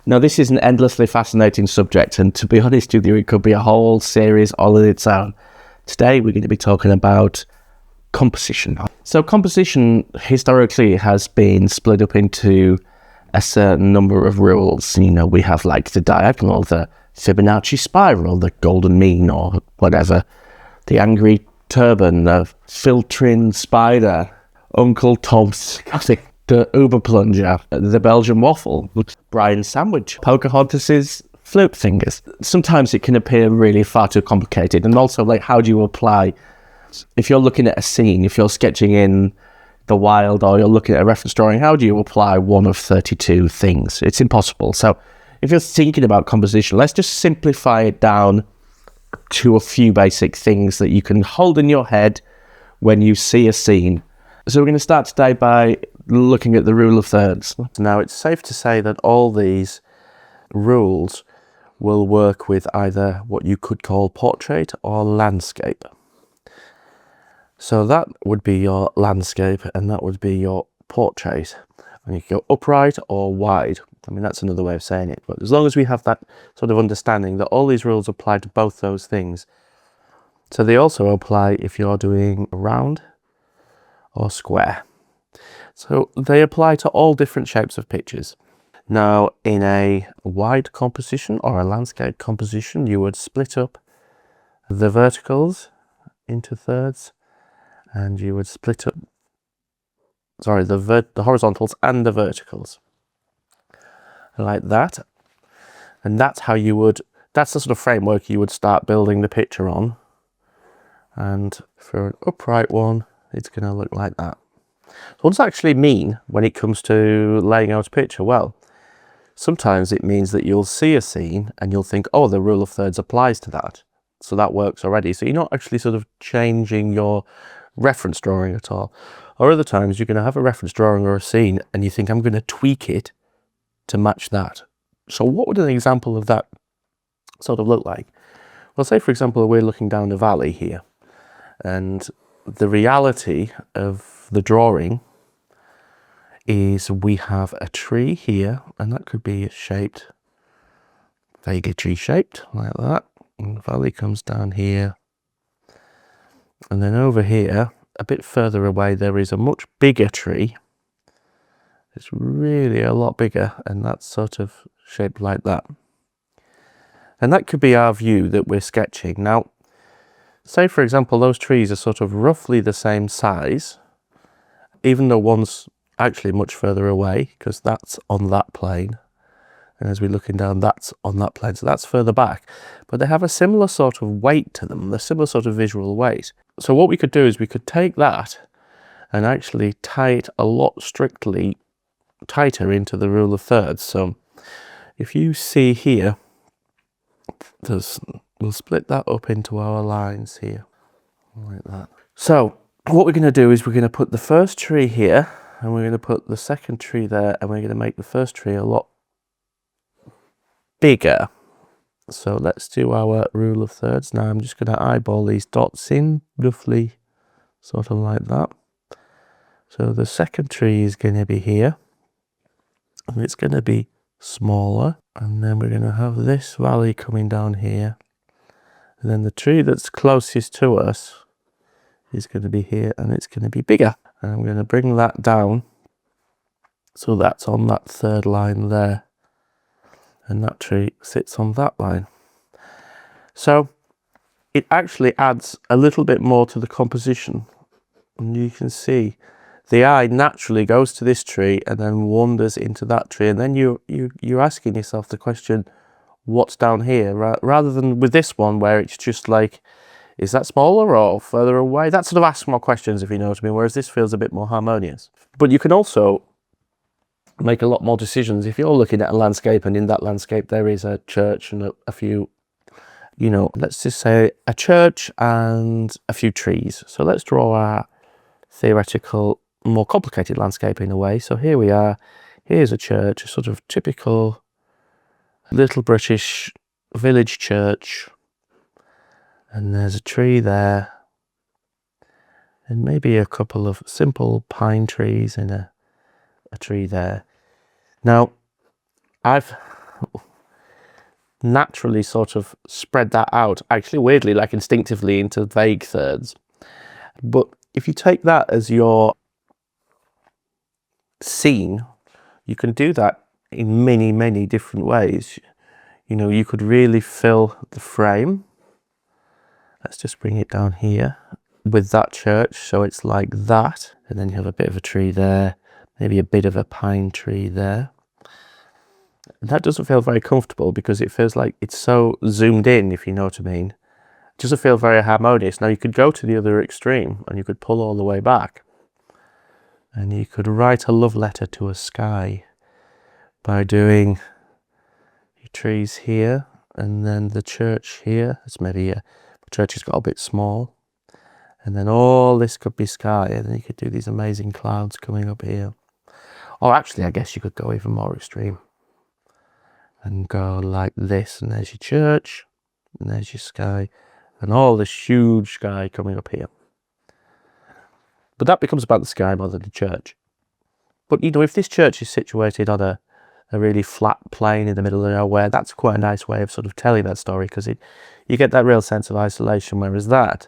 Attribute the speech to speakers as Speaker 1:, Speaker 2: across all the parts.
Speaker 1: Now, this is an endlessly fascinating subject, and to be honest with you, it could be a whole series all on its own. Today, we're going to be talking about composition. So composition historically has been split up into a certain number of rules. You know, we have like the diagonal, the Fibonacci spiral, the golden mean, or whatever, the angry turban, the filtering spider, Uncle Tom's, the Uber plunger, the Belgian waffle, Brian's sandwich, Pocahontas's flute fingers. Sometimes it can appear really far too complicated, and also like, how do you apply, if you're looking at a scene, if you're sketching in the wild or you're looking at a reference drawing, how do you apply one of 32 things? It's impossible. So if you're thinking about composition, let's just simplify it down to a few basic things that you can hold in your head when you see a scene. So we're going to start today by looking at the rule of thirds. Now, it's safe to say that all these rules will work with either what you could call portrait or landscape. So that would be your landscape and that would be your portrait. And you can go upright or wide. I mean, that's another way of saying it. But as long as we have that sort of understanding that all these rules apply to both those things. So they also apply if you're doing round or square. So they apply to all different shapes of pictures. Now, in a wide composition or a landscape composition, you would split up the verticals into thirds, and you would split up, the horizontals and the verticals, like that. And that's how you would, that's the sort of framework you would start building the picture on. And for an upright one, it's going to look like that. So what does that actually mean when it comes to laying out a picture? Well, sometimes it means that you'll see a scene and you'll think, oh, the rule of thirds applies to that. So that works already. So you're not actually sort of changing your reference drawing at all. Or other times you're going to have a reference drawing or a scene and you think, I'm going to tweak it to match that. So what would an example of that sort of look like? Well, say for example, we're looking down a valley here, and the reality of the drawing is we have a tree here, and that could be shaped, vaguely tree shaped like that. And the valley comes down here. And then over here, a bit further away, there is a much bigger tree. It's really a lot bigger, and that's sort of shaped like that. And that could be our view that we're sketching. Now, say for example, those trees are sort of roughly the same size, even though one's actually much further away, because that's on that plane. And as we're looking down, that's on that plane, so that's further back. But they have a similar sort of weight to them, a similar sort of visual weight. So what we could do is we could take that and actually tie it a lot strictly tighter into the rule of thirds. So if you see here, we'll split that up into our lines here, like that. So what we're going to do is we're going to put the first tree here, and we're going to put the second tree there, and we're going to make the first tree a lot bigger. So let's do our rule of thirds. Now I'm just going to eyeball these dots in, roughly sort of like that. So the second tree is going to be here, and it's going to be smaller. And then we're going to have this valley coming down here. And then the tree that's closest to us is going to be here, and it's going to be bigger. And I'm going to bring that down so that's on that third line there. And that tree sits on that line. So it actually adds a little bit more to the composition. And you can see the eye naturally goes to this tree and then wanders into that tree. And then you're asking yourself the question, what's down here? Rather than with this one where it's just like, is that smaller or further away? That sort of asks more questions, if you know what I mean, whereas this feels a bit more harmonious. But you can also make a lot more decisions if you're looking at a landscape, and in that landscape there is a church and a few, you know, let's just say a church and a few trees. So let's draw our theoretical, more complicated landscape in a way. So here we are, here's a church, a sort of typical little British village church, and there's a tree there, and maybe a couple of simple pine trees and a tree there. Now, I've naturally sort of spread that out, actually weirdly, like instinctively, into vague thirds. But if you take that as your scene, you can do that in many, many different ways. You know, you could really fill the frame. Let's just bring it down here with that church, so it's like that, and then you have a bit of a tree there, maybe a bit of a pine tree there. And that doesn't feel very comfortable because it feels like it's so zoomed in, if you know what I mean. It doesn't feel very harmonious. Now you could go to the other extreme and you could pull all the way back and you could write a love letter to a sky by doing your trees here and then the church here. It's maybe the church has got a bit small, and then all this could be sky, and then you could do these amazing clouds coming up here. Or actually, I guess you could go even more extreme and go like this, and there's your church, and there's your sky, and all this huge sky coming up here. But that becomes about the sky more than the church. But you know, if this church is situated on a really flat plain in the middle of nowhere, that's quite a nice way of sort of telling that story, because you get that real sense of isolation, whereas that,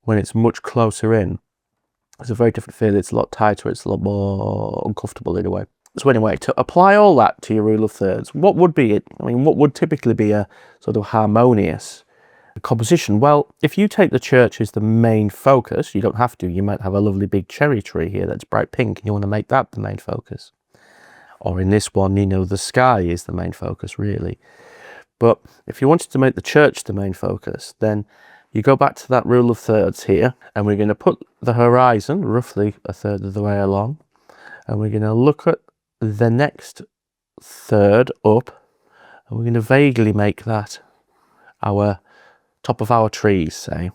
Speaker 1: when it's much closer in, it's a very different feel. It's a lot tighter, it's a lot more uncomfortable in a way. So anyway, to apply all that to your rule of thirds, what would be it? I mean, what would typically be a sort of harmonious composition? Well, if you take the church as the main focus, you don't have to. You might have a lovely big cherry tree here that's bright pink, and you want to make that the main focus. Or in this one, you know, the sky is the main focus, really. But if you wanted to make the church the main focus, then you go back to that rule of thirds here, and we're going to put the horizon roughly a third of the way along, and we're going to look at the next third up, and we're going to vaguely make that our top of our trees, say.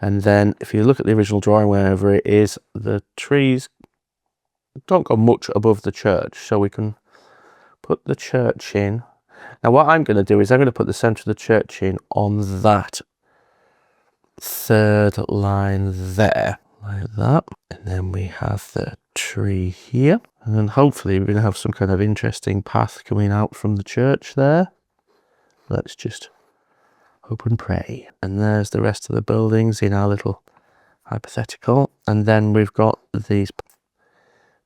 Speaker 1: And then if you look at the original drawing, wherever it is, the trees don't go much above the church, so we can put the church in. Now what I'm going to do is I'm going to put the centre of the church in on that third line there, like that. And then we have the tree here, and then hopefully we're going to have some kind of interesting path coming out from the church there. Let's just hope and pray. And there's the rest of the buildings in our little hypothetical, and then we've got these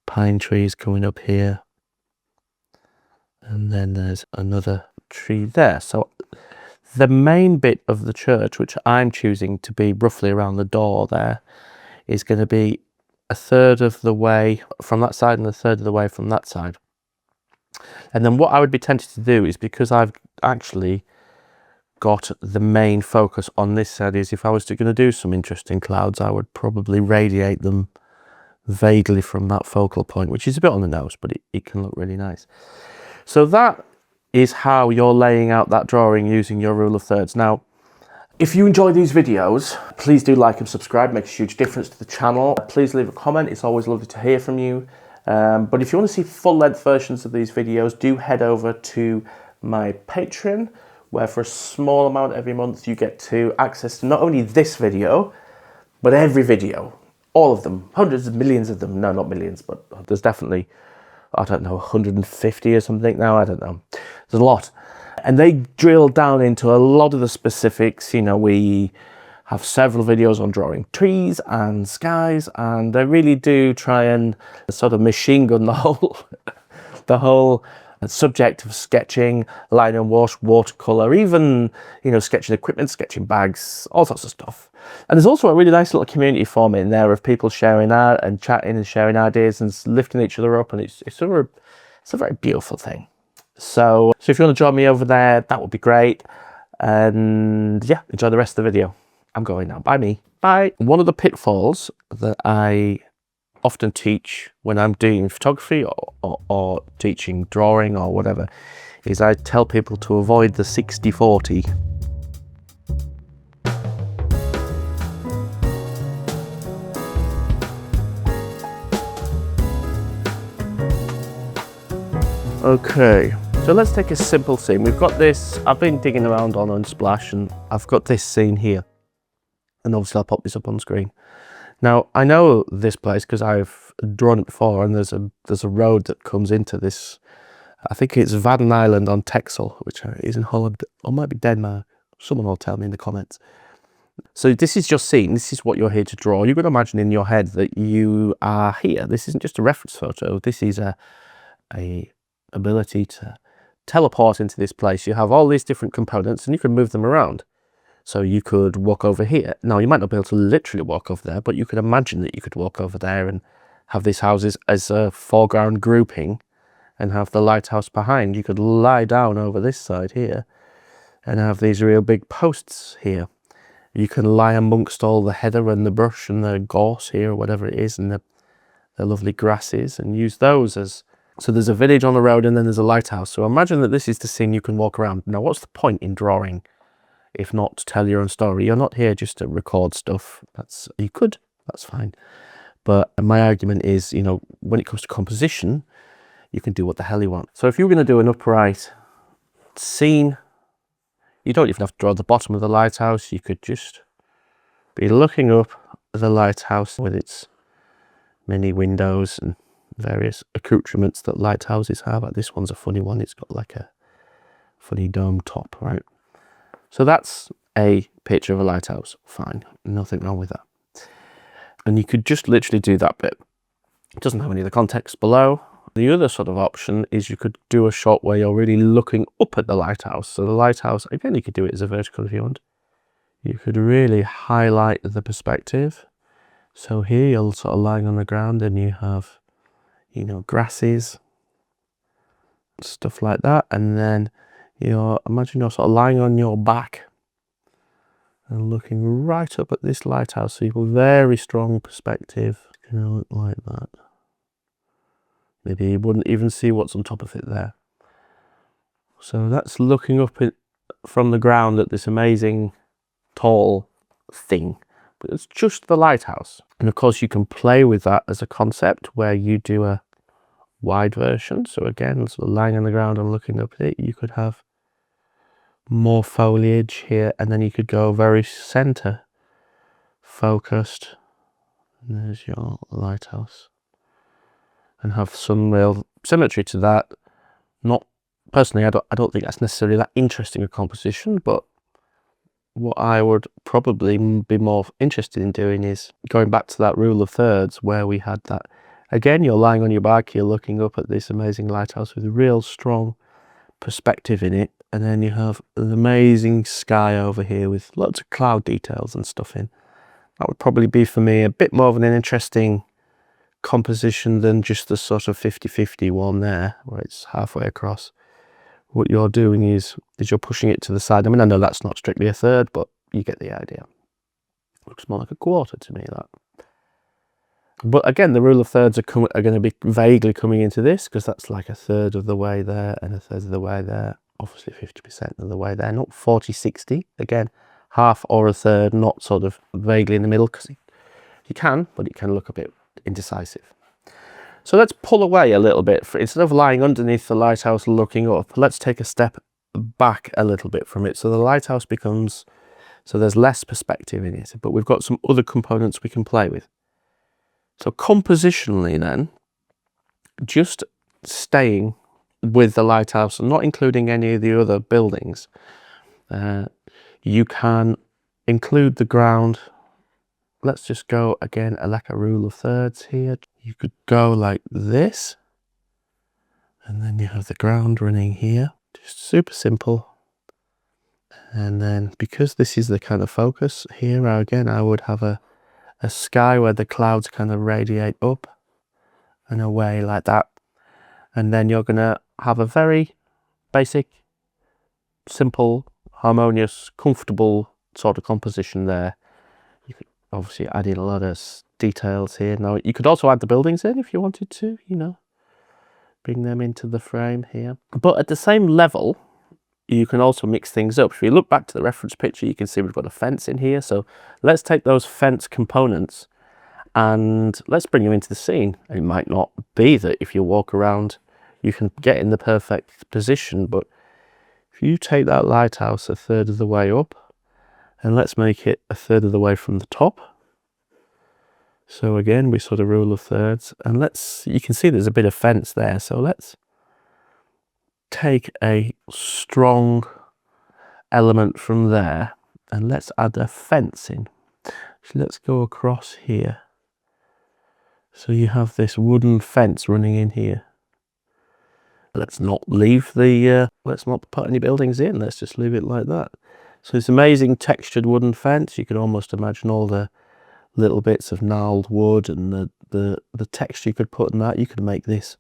Speaker 1: pine trees coming up here, and then there's another tree there. So the main bit of the church, which I'm choosing to be roughly around the door there, is going to be a third of the way from that side and a third of the way from that side. And then what I would be tempted to do is, because I've actually got the main focus on this side, is if I was going to do some interesting clouds, I would probably radiate them vaguely from that focal point, which is a bit on the nose, but it can look really nice. So that is how you're laying out that drawing using your rule of thirds. Now, if you enjoy these videos, please do like and subscribe. It makes a huge difference to the channel. Please leave a comment. It's always lovely to hear from you. But if you want to see full-length versions of these videos, do head over to my Patreon, where for a small amount every month you get to access to not only this video, but every video. All of them, hundreds of millions of them. No, not millions, but there's definitely, I don't know, 150 or something now. I don't know. There's a lot. And they drill down into a lot of the specifics. You know, we have several videos on drawing trees and skies, and they really do try and sort of machine gun the whole subject of sketching, line and wash, watercolor, even, you know, sketching equipment, sketching bags, all sorts of stuff. And there's also a really nice little community forming in there of people sharing art and chatting and sharing ideas and lifting each other up, and it's a very beautiful thing. So if you want to join me over there, that would be great. And yeah, enjoy the rest of the video. I'm going now. Bye me. Bye. One of the pitfalls that I often teach when I'm doing photography or teaching drawing or whatever is I tell people to avoid the 60-40. Okay, so let's take a simple scene. We've got this, I've been digging around on Unsplash, and I've got this scene here. And obviously I'll pop this up on screen. Now, I know this place because I've drawn it before, and there's a road that comes into this I think it's Wadden Island on Texel, which is in Holland, or might be Denmark. Someone will tell me in the comments. So this is just scene. This is what you're here to draw. You've got to imagine in your head that you are here. This isn't just a reference photo. This is a ability to teleport into this place. You have all these different components and you can move them around. So you could walk over here. Now, you might not be able to literally walk over there, but you could imagine that you could walk over there and have these houses as a foreground grouping and have the lighthouse behind. You could lie down over this side here and have these real big posts here. You can lie amongst all the heather and the brush and the gorse here, or whatever it is, and the lovely grasses, and use those as... So there's a village on the road and then there's a lighthouse. So imagine that this is the scene you can walk around. Now, what's the point in drawing if not to tell your own story? You're not here just to record stuff. You could, that's fine. But my argument is, you know, when it comes to composition, you can do what the hell you want. So if you were going to do an upright scene, you don't even have to draw the bottom of the lighthouse. You could just be looking up at the lighthouse with its many windows and various accoutrements that lighthouses have. Like this one's a funny one. It's got like a funny dome top, right? So that's a picture of a lighthouse. Fine, nothing wrong with that. And you could just literally do that bit. It doesn't have any of the context below. The other sort of option is you could do a shot where you're really looking up at the lighthouse. So the lighthouse, again, you could do it as a vertical if you want. You could really highlight the perspective. So here you're sort of lying on the ground and you have, you know, grasses, stuff like that. And then imagine you're sort of lying on your back and looking right up at this lighthouse. So you have a very strong perspective. It's going to look like that. Maybe you wouldn't even see what's on top of it there. So that's looking up from the ground at this amazing tall thing. But it's just the lighthouse. And of course you can play with that as a concept where you do a wide version. So again, sort of lying on the ground and looking up at it, you could have more foliage here, and then you could go very center focused. And there's your lighthouse. And have some real symmetry to that. Not personally, I don't think that's necessarily that interesting a composition, but what I would probably be more interested in doing is going back to that rule of thirds where we had that. Again, you're lying on your back, you're looking up at this amazing lighthouse with a real strong perspective in it, and then you have an amazing sky over here with lots of cloud details and stuff in. That would probably be for me a bit more of an interesting composition than just the sort of 50-50 one there where it's halfway across. What you're doing is you're pushing it to the side. I mean, I know that's not strictly a third, but you get the idea. Looks more like a quarter to me, that. But again, the rule of thirds are going to be vaguely coming into this, because that's like a third of the way there and a third of the way there. Obviously 50% of the way there, not 40-60. Again, half or a third, not sort of vaguely in the middle, because you can, but it can look a bit indecisive. So let's pull away a little bit. Instead of lying underneath the lighthouse looking up, let's take a step back a little bit from it. So the lighthouse becomes, so there's less perspective in it, but we've got some other components we can play with. So compositionally then, just staying with the lighthouse and not including any of the other buildings, you can include the ground. Let's just go again like a rule of thirds here. You could go like this, and then you have the ground running here. Just super simple. And then because this is the kind of focus here, again, I would have a sky where the clouds kind of radiate up and away like that. And then you're going to have a very basic, simple, harmonious, comfortable sort of composition there. You could obviously add in a lot of details here. Now, you could also add the buildings in if you wanted to, you know, bring them into the frame here. But at the same level, you can also mix things up. If you look back to the reference picture, you can see we've got a fence in here. So let's take those fence components and let's bring them into the scene. It might not be that if you walk around, you can get in the perfect position, but if you take that lighthouse a third of the way up, and let's make it a third of the way from the top. So again, we sort of rule of thirds, and you can see there's a bit of fence there. So let's take a strong element from there and let's add a fence in. So let's go across here. So you have this wooden fence running in here. Let's not leave the, let's not put any buildings in. Let's just leave it like that. So this amazing textured wooden fence. You can almost imagine all the little bits of gnarled wood and the texture you could put in that. You could make this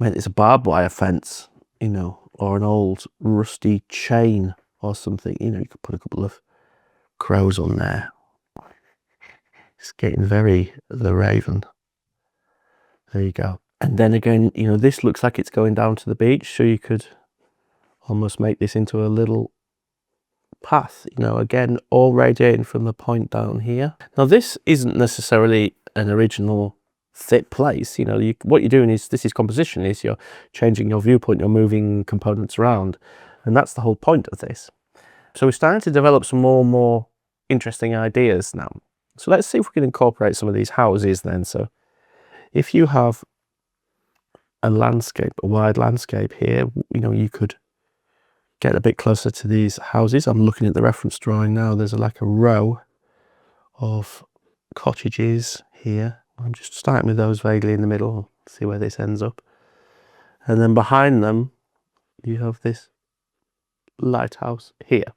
Speaker 1: a barbed wire fence, you know, or an old rusty chain or something. You know, you could put a couple of crows on there. It's getting very The Raven. There you go. And then again, you know, this looks like it's going down to the beach, so you could almost make this into a little path, you know, again, all radiating from the point down here. Now, this isn't necessarily an original fit place. You know, what you're doing is, this is composition, is you're changing your viewpoint, you're moving components around, and that's the whole point of this. So we're starting to develop some more and more interesting ideas now. So let's see if we can incorporate some of these houses then. So if you have a landscape, a wide landscape here, you know, you could get a bit closer to these houses. I'm looking at the reference drawing now. There's like a row of cottages here. I'm just starting with those vaguely in the middle, see where this ends up. And then behind them, you have this lighthouse here.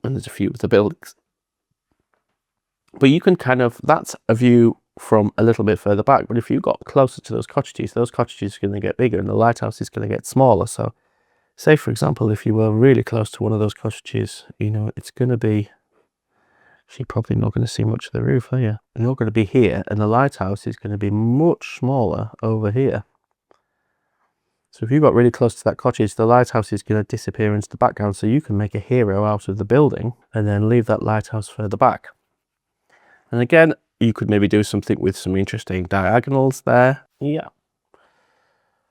Speaker 1: And there's a few of the buildings. But you can kind of, that's a view from a little bit further back. But if you got closer to those cottages are going to get bigger and the lighthouse is going to get smaller. So say, for example, if you were really close to one of those cottages, you know, it's going to be, you're probably not going to see much of the roof, are you? And you're going to be here, and the lighthouse is going to be much smaller over here. So if you got really close to that cottage, the lighthouse is going to disappear into the background, so you can make a hero out of the building and then leave that lighthouse further back. And again, you could maybe do something with some interesting diagonals there. Yeah.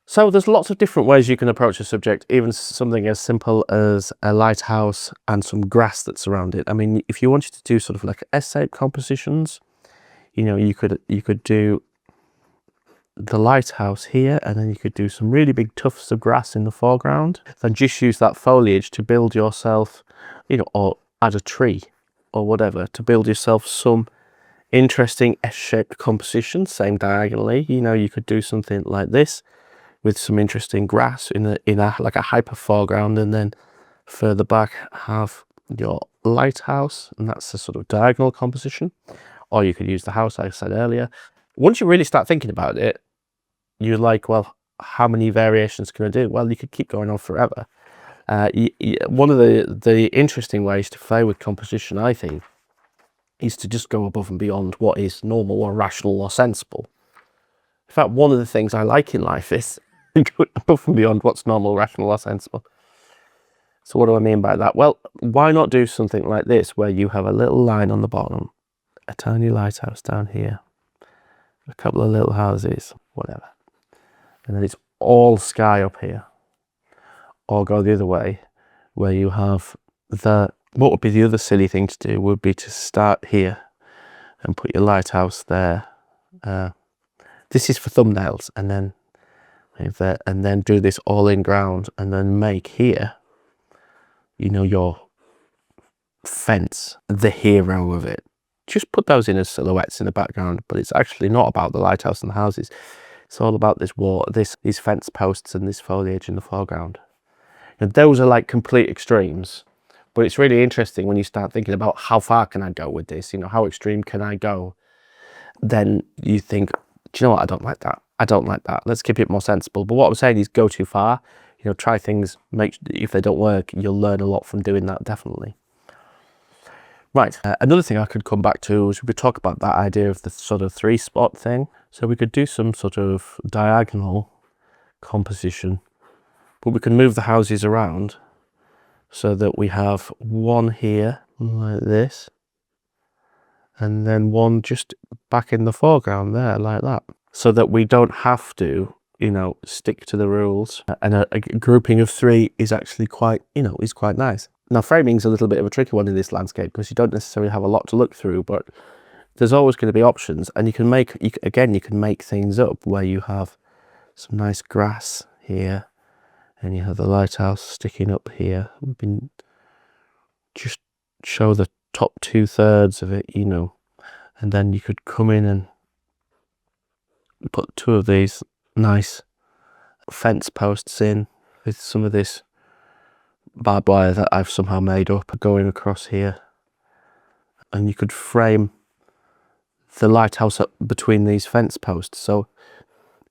Speaker 1: So there's lots of different ways you can approach a subject, even something as simple as a lighthouse and some grass that's around it. I mean, if you wanted to do sort of like S-shaped compositions, you know, you could do the lighthouse here, and then you could do some really big tufts of grass in the foreground. Then just use that foliage to build yourself, you know, or add a tree or whatever to build yourself some interesting S-shaped composition, same diagonally. You know, you could do something like this with some interesting grass in a like a hyper foreground, and then further back have your lighthouse, and that's a sort of diagonal composition. Or you could use the house, like I said earlier. Once you really start thinking about it, you're like, well, how many variations can I do? Well, you could keep going on forever. One of the interesting ways to play with composition, I think, is to just go above and beyond what is normal or rational or sensible. In fact, one of the things I like in life is go above and beyond what's normal, rational or sensible. So what do I mean by that? Well, why not do something like this, where you have a little line on the bottom, a tiny lighthouse down here, a couple of little houses, whatever, and then it's all sky up here. Or go the other way, where you have what would be the other silly thing to do would be to start here and put your lighthouse there. This is for thumbnails, and then do this all in ground, and then make here, you know, your fence the hero of it. Just put those in as silhouettes in the background, but it's actually not about the lighthouse and the houses. It's all about this wall, these fence posts and this foliage in the foreground. And those are like complete extremes, but it's really interesting when you start thinking about how far can I go with this, you know, how extreme can I go? Then you think, do you know what, I don't like that. I don't like that. Let's keep it more sensible. But what I'm saying is go too far, you know, try things, if they don't work, you'll learn a lot from doing that, definitely. Right, another thing I could come back to is we could talk about that idea of the sort of 3-spot thing. So we could do some sort of diagonal composition, but we can move the houses around so that we have one here like this, and then one just back in the foreground there like that, so that we don't have to, you know, stick to the rules. And a grouping of 3 is actually quite, you know, is quite nice. Now, framing's a little bit of a tricky one in this landscape because you don't necessarily have a lot to look through, but there's always going to be options, and you can make things up where you have some nice grass here, and you have the lighthouse sticking up here. We've been just show the top 2/3 of it, you know, and then you could come in and put 2 of these nice fence posts in with some of this barbed wire that I've somehow made up going across here, and you could frame the lighthouse up between these fence posts. So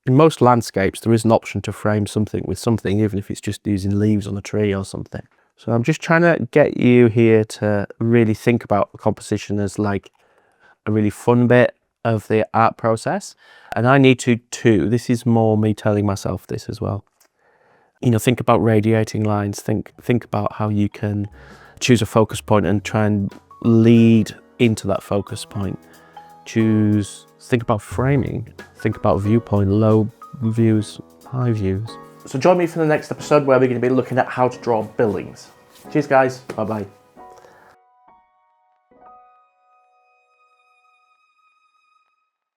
Speaker 1: in most landscapes there is an option to frame something with something, even if it's just using leaves on a tree or something. So I'm just trying to get you here to really think about composition as like a really fun bit of the art process. And I need to too. This is more me telling myself this as well. You know, think about radiating lines, think about how you can choose a focus point and try and lead into that focus point. Think about framing, think about viewpoint, low views, high views. So join me for the next episode where we're going to be looking at how to draw buildings. Cheers guys, bye bye.